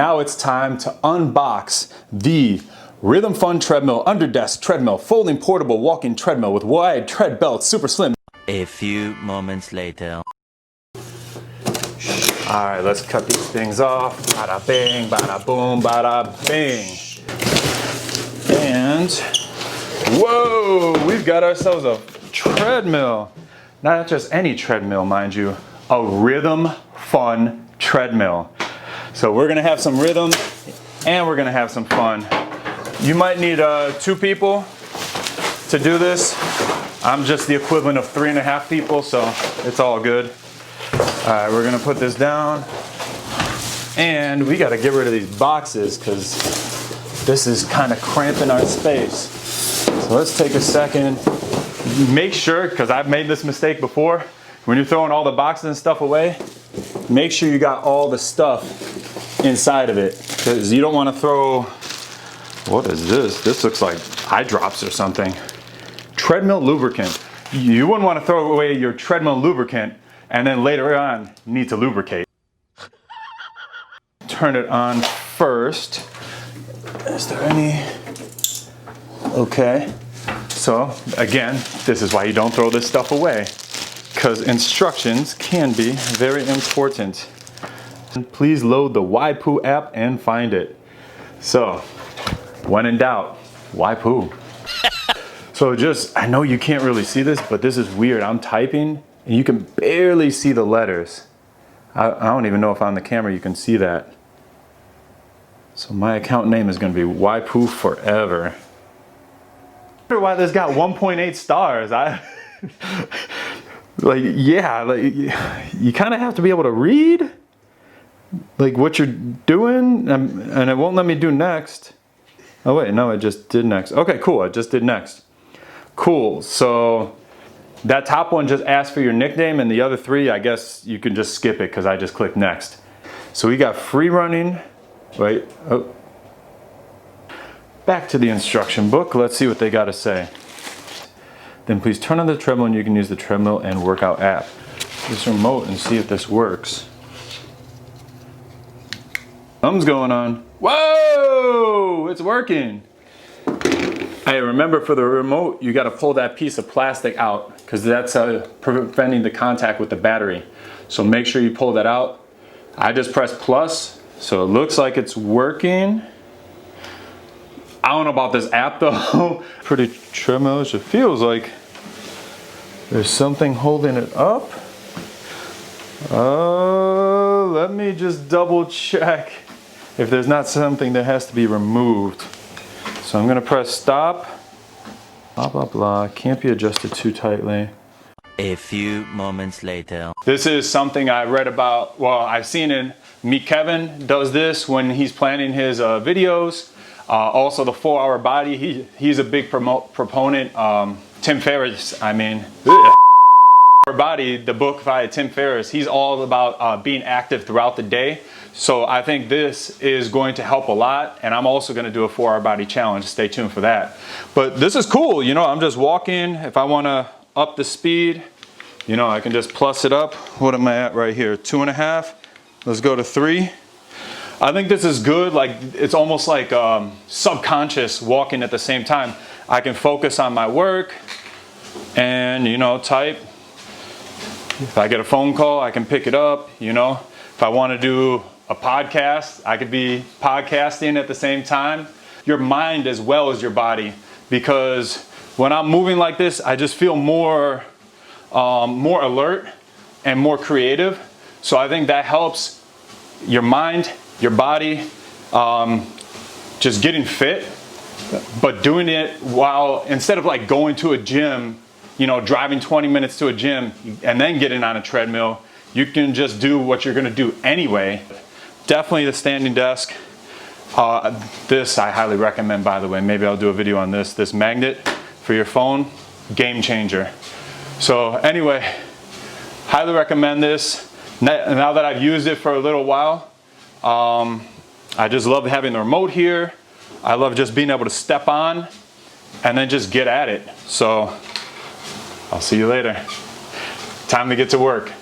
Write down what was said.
Now it's time to unbox the Rhythm Fun treadmill, underdesk treadmill, folding portable walking treadmill with wide tread belt, super slim. A few moments later. All right, let's cut these things off. Bada bing, bada boom, bada bing. And whoa, we've got ourselves a treadmill. Not just any treadmill, mind you, a Rhythm Fun treadmill. So we're gonna have some rhythm and we're gonna have some fun. You might need 2 people to do this. I'm just the equivalent of 3.5 people, so it's all good. All right, we're gonna put this down and we gotta get rid of these boxes because this is kind of cramping our space. So let's take a second. Make sure, because I've made this mistake before, when you're throwing all the boxes and stuff away, make sure you got all the stuff inside of it, because you don't want to throw, what is this? This looks like eye drops or something. Treadmill lubricant. You wouldn't want to throw away your treadmill lubricant and then later on need to lubricate. Turn it on first. Is there any? Okay. So again, this is why you don't throw this stuff away, because instructions can be very important. And please load the Waipu app and find it. So, when in doubt, Waipu. So just, I know you can't really see this, but this is weird. I'm typing and you can barely see the letters. I don't even know if on the camera you can see that. So my account name is going to be Waipu Forever. I wonder why this got 1.8 stars. You kind of have to be able to read like what you're doing, and it won't let me do next. Oh wait, no, it just did next. Okay, cool, it just did next. Cool, so that top one just asked for your nickname, and the other 3, I guess you can just skip it because I just clicked next. So we got free running, wait, oh. Back to the instruction book. Let's see what they got to say. Then please turn on the treadmill and you can use the treadmill and workout app. This remote and see if this works. Thumbs going on. Whoa! It's working. Hey, remember for the remote, you got to pull that piece of plastic out because that's preventing the contact with the battery. So make sure you pull that out. I just pressed plus, so it looks like it's working. I don't know about this app though. Pretty treadmillish. It feels like there's something holding it up. Let me just double check if there's not something that has to be removed. So I'm gonna press stop. Blah, blah, blah. Can't be adjusted too tightly. A few moments later. This is something I read about, well, I've seen in MeetKevin does this when he's planning his videos. Also the 4-Hour Body, he's a big proponent. Tim Ferriss, I mean. 4-Hour Body, the book by Tim Ferriss, he's all about being active throughout the day. So I think this is going to help a lot, and I'm also going to do a 4-Hour Body challenge. Stay tuned for that. But this is cool, you know, I'm just walking. If I want to up the speed, you know, I can just plus it up. What am I at right here? 2.5. Let's go to 3. I think this is good. Like, it's almost like subconscious walking at the same time. I can focus on my work and, you know, type. If I get a phone call, I can pick it up, you know. If I want to do a podcast, I could be podcasting at the same time. Your mind as well as your body, because when I'm moving like this, I just feel more alert and more creative. So I think that helps your mind, your body, just getting fit, but doing it while, instead of like going to a gym, you know, driving 20 minutes to a gym and then getting on a treadmill, you can just do what you're gonna do anyway. Definitely the standing desk. This I highly recommend, by the way. Maybe I'll do a video on this. This magnet for your phone, game changer. So anyway, highly recommend this. Now that I've used it for a little while, I just love having the remote here. I love just being able to step on and then just get at it. So I'll see you later. Time to get to work.